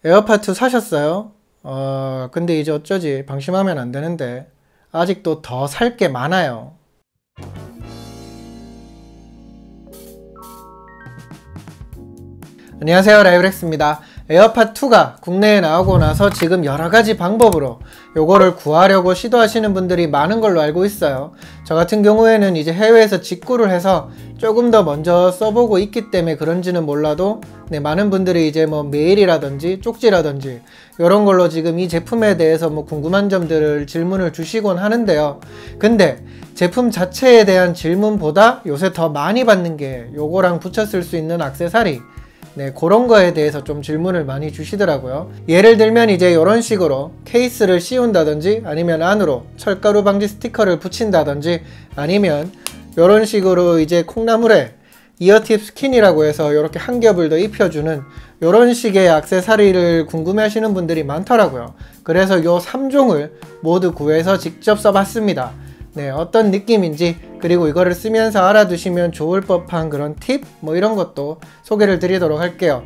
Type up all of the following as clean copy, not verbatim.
에어팟2 사셨어요? 근데 이제 어쩌지? 방심하면 안 되는데. 아직도 더 살 게 많아요. 안녕하세요, 라이브렉스입니다. 에어팟2가 국내에 나오고 나서 지금 여러가지 방법으로 요거를 구하려고 시도하시는 분들이 많은 걸로 알고 있어요. 저 같은 경우에는 이제 해외에서 직구를 해서 조금 더 먼저 써보고 있기 때문에 그런지는 몰라도 많은 분들이 이제 뭐 메일이라든지 쪽지라든지 이런 걸로 지금 이 제품에 대해서 뭐 궁금한 점들을 질문을 주시곤 하는데요. 근데 제품 자체에 대한 질문보다 요새 더 많이 받는 게 요거랑 붙여 쓸 수 있는 액세서리, 그런 거에 대해서 좀 질문을 많이 주시더라고요. 예를 들면 이제 이런 식으로 케이스를 씌운다든지 아니면 안으로 철가루 방지 스티커를 붙인다든지 아니면 이런 식으로 이제 콩나물에 이어팁 스킨이라고 해서 이렇게 한 겹을 더 입혀주는 이런 식의 액세서리를 궁금해 하시는 분들이 많더라고요. 그래서 요 3종을 모두 구해서 직접 써봤습니다. 어떤 느낌인지, 그리고 이거를 쓰면서 알아두시면 좋을 법한 그런 팁 뭐 이런 것도 소개를 드리도록 할게요.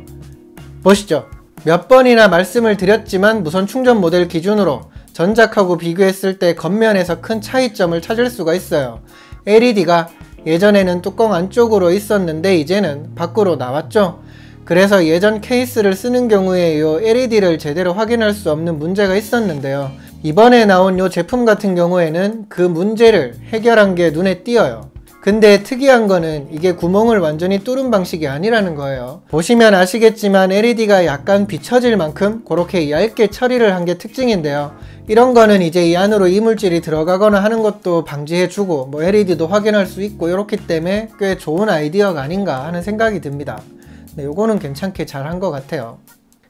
보시죠. 몇 번이나 말씀을 드렸지만 무선 충전 모델 기준으로 전작하고 비교했을 때 겉면에서 큰 차이점을 찾을 수가 있어요. LED가 예전에는 뚜껑 안쪽으로 있었는데 이제는 밖으로 나왔죠. 그래서 예전 케이스를 쓰는 경우에 이 LED를 제대로 확인할 수 없는 문제가 있었는데요. 이번에 나온 이 제품 같은 경우에는 그 문제를 해결한 게 눈에 띄어요. 근데 특이한 거는 이게 구멍을 완전히 뚫은 방식이 아니라는 거예요. 보시면 아시겠지만 LED가 약간 비춰질 만큼 그렇게 얇게 처리를 한 게 특징인데요. 이런 거는 이제 이 안으로 이물질이 들어가거나 하는 것도 방지해주고 뭐 LED도 확인할 수 있고 이렇기 때문에 꽤 좋은 아이디어가 아닌가 하는 생각이 듭니다. 요거는 괜찮게 잘 한 것 같아요.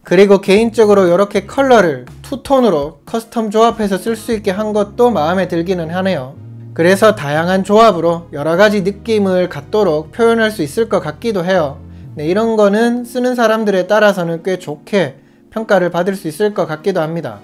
그리고 개인적으로 이렇게 컬러를 투톤으로 커스텀 조합해서 쓸 수 있게 한 것도 마음에 들기는 하네요. 그래서 다양한 조합으로 여러가지 느낌을 갖도록 표현할 수 있을 것 같기도 해요. 이런 거는 쓰는 사람들에 따라서는 꽤 좋게 평가를 받을 수 있을 것 같기도 합니다.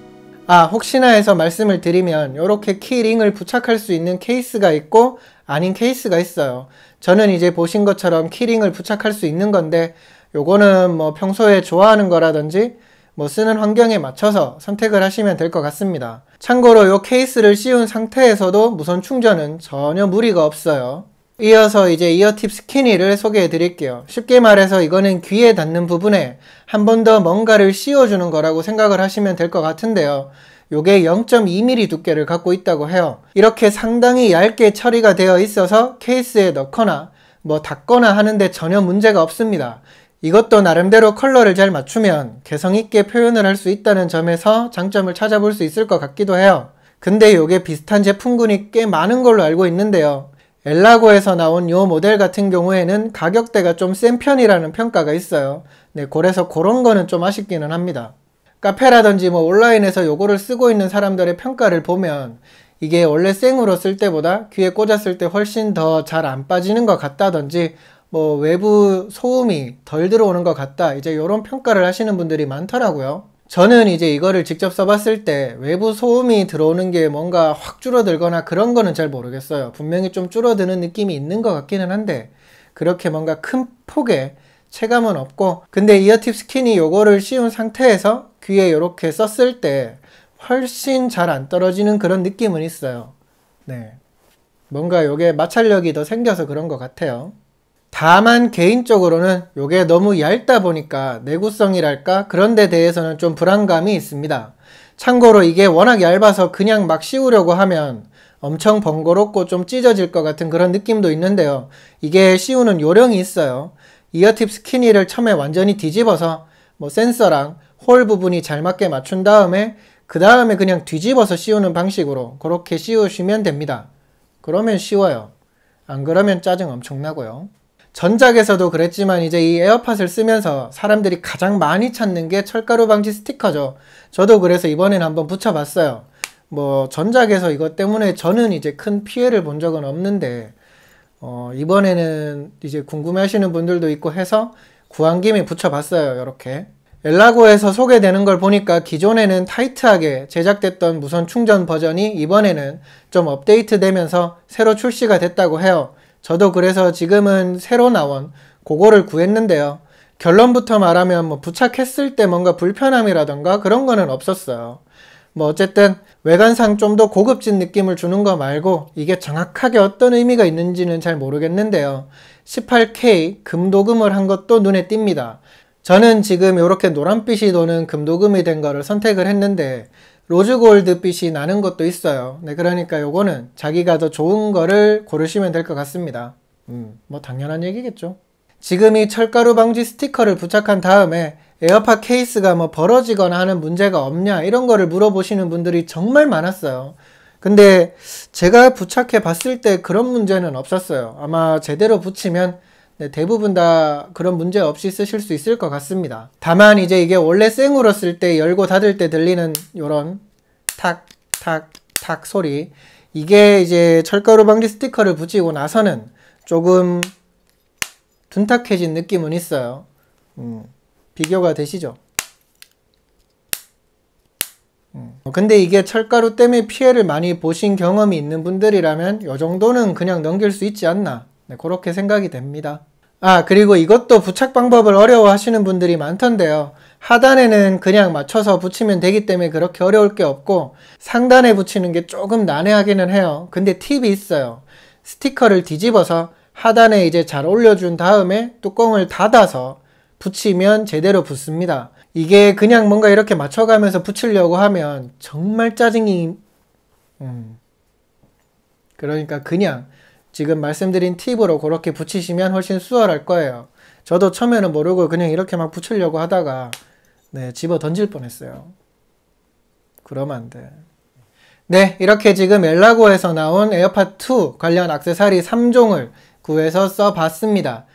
혹시나 해서 말씀을 드리면 이렇게 키링을 부착할 수 있는 케이스가 있고 아닌 케이스가 있어요. 저는 이제 보신 것처럼 키링을 부착할 수 있는 건데 요거는 뭐 평소에 좋아하는 거라든지 뭐 쓰는 환경에 맞춰서 선택을 하시면 될 것 같습니다. 참고로 요 케이스를 씌운 상태에서도 무선 충전은 전혀 무리가 없어요. 이어서 이제 이어팁 스키니를 소개해 드릴게요. 쉽게 말해서 이거는 귀에 닿는 부분에 한 번 더 뭔가를 씌워주는 거라고 생각을 하시면 될 것 같은데요. 요게 0.2mm 두께를 갖고 있다고 해요. 이렇게 상당히 얇게 처리가 되어 있어서 케이스에 넣거나 뭐 닫거나 하는데 전혀 문제가 없습니다. 이것도 나름대로 컬러를 잘 맞추면 개성있게 표현을 할 수 있다는 점에서 장점을 찾아볼 수 있을 것 같기도 해요. 근데 요게 비슷한 제품군이 꽤 많은 걸로 알고 있는데요. 엘라고에서 나온 요 모델 같은 경우에는 가격대가 좀 센 편이라는 평가가 있어요. 그래서 그런 거는 좀 아쉽기는 합니다. 카페라든지 뭐 온라인에서 요거를 쓰고 있는 사람들의 평가를 보면 이게 원래 생으로 쓸 때보다 귀에 꽂았을 때 훨씬 더 잘 안 빠지는 것 같다든지 뭐 외부 소음이 덜 들어오는 것 같다, 이제 이런 평가를 하시는 분들이 많더라고요. 저는 이제 이거를 직접 써봤을 때 외부 소음이 들어오는 게 뭔가 확 줄어들거나 그런 거는 잘 모르겠어요. 분명히 좀 줄어드는 느낌이 있는 것 같기는 한데 그렇게 뭔가 큰 폭의 체감은 없고, 근데 이어팁 스킨이 요거를 씌운 상태에서 귀에 이렇게 썼을 때 훨씬 잘 안 떨어지는 그런 느낌은 있어요. 뭔가 요게 마찰력이 더 생겨서 그런 것 같아요. 다만 개인적으로는 요게 너무 얇다 보니까 내구성이랄까 그런 데 대해서는 좀 불안감이 있습니다. 참고로 이게 워낙 얇아서 그냥 막 씌우려고 하면 엄청 번거롭고 좀 찢어질 것 같은 그런 느낌도 있는데요. 이게 씌우는 요령이 있어요. 이어팁 스키니를 처음에 완전히 뒤집어서 뭐 센서랑 홀 부분이 잘 맞게 맞춘 다음에 그 다음에 그냥 뒤집어서 씌우는 방식으로 그렇게 씌우시면 됩니다. 그러면 쉬워요. 안 그러면 짜증 엄청 나고요. 전작에서도 그랬지만 이제 이 에어팟을 쓰면서 사람들이 가장 많이 찾는 게 철가루 방지 스티커죠. 저도 그래서 이번엔 한번 붙여봤어요. 뭐 전작에서 이것 때문에 저는 이제 큰 피해를 본 적은 없는데 이번에는 이제 궁금해 하시는 분들도 있고 해서 구한 김에 붙여봤어요. 이렇게 엘라고에서 소개되는 걸 보니까 기존에는 타이트하게 제작됐던 무선 충전 버전이 이번에는 좀 업데이트 되면서 새로 출시가 됐다고 해요. 저도 그래서 지금은 새로 나온 그거를 구했는데요. 결론부터 말하면 뭐 부착했을 때 뭔가 불편함이라던가 그런 거는 없었어요. 뭐 어쨌든 외관상 좀 더 고급진 느낌을 주는 거 말고 이게 정확하게 어떤 의미가 있는지는 잘 모르겠는데요. 18K 금도금을 한 것도 눈에 띕니다. 저는 지금 이렇게 노란빛이 도는 금도금이 된 거를 선택을 했는데 로즈골드빛이 나는 것도 있어요. 네, 그러니까 요거는 자기가 더 좋은 거를 고르시면 될 것 같습니다. 뭐 당연한 얘기겠죠. 지금 이 철가루 방지 스티커를 부착한 다음에 에어팟 케이스가 뭐 벌어지거나 하는 문제가 없냐 이런 거를 물어보시는 분들이 정말 많았어요. 근데 제가 부착해 봤을 때 그런 문제는 없었어요. 아마 제대로 붙이면 네, 대부분 다 그런 문제 없이 쓰실 수 있을 것 같습니다. 다만 이제 이게 원래 생으로 쓸 때 열고 닫을 때 들리는 요런 탁, 탁, 탁 소리, 이게 이제 철가루 방지 스티커를 붙이고 나서는 조금 둔탁해진 느낌은 있어요. 비교가 되시죠? 근데 이게 철가루 때문에 피해를 많이 보신 경험이 있는 분들이라면 이 정도는 그냥 넘길 수 있지 않나, 네, 그렇게 생각이 됩니다. 아, 그리고 이것도 부착 방법을 어려워하시는 분들이 많던데요. 하단에는 그냥 맞춰서 붙이면 되기 때문에 그렇게 어려울 게 없고 상단에 붙이는 게 조금 난해하기는 해요. 근데 팁이 있어요. 스티커를 뒤집어서 하단에 이제 잘 올려준 다음에 뚜껑을 닫아서 붙이면 제대로 붙습니다. 이게 그냥 뭔가 이렇게 맞춰가면서 붙이려고 하면 정말 짜증이 그러니까 그냥 지금 말씀드린 팁으로 그렇게 붙이시면 훨씬 수월할 거예요. 저도 처음에는 모르고 그냥 이렇게 막 붙이려고 하다가 네, 집어 던질 뻔했어요. 그러면 안 돼. 네, 이렇게 지금 엘라고에서 나온 에어팟2 관련 액세서리 3종을 구해서 써봤습니다.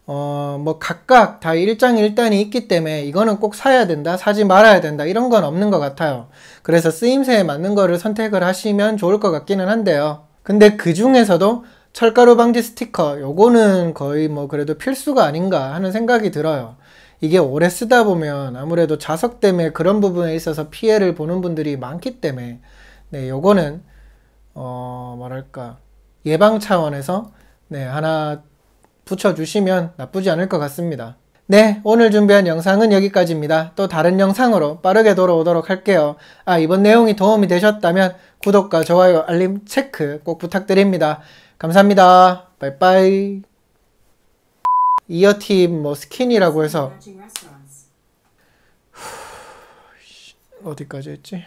뭐 각각 다 일장일단이 있기 때문에 이거는 꼭 사야 된다, 사지 말아야 된다 이런 건 없는 것 같아요. 그래서 쓰임새에 맞는 거를 선택을 하시면 좋을 것 같기는 한데요. 근데 그 중에서도 철가루 방지 스티커 요거는 거의 뭐 그래도 필수가 아닌가 하는 생각이 들어요. 이게 오래 쓰다 보면 아무래도 자석 때문에 그런 부분에 있어서 피해를 보는 분들이 많기 때문에 네, 요거는 뭐랄까 예방 차원에서 네, 하나 붙여주시면 나쁘지 않을 것 같습니다. 네, 오늘 준비한 영상은 여기까지입니다. 또 다른 영상으로 빠르게 돌아오도록 할게요. 아, 이번 내용이 도움이 되셨다면 구독과 좋아요, 알림 체크 꼭 부탁드립니다. 감사합니다. 빠이빠이. 이어팁 뭐 스킨이라고 해서 어디까지 했지?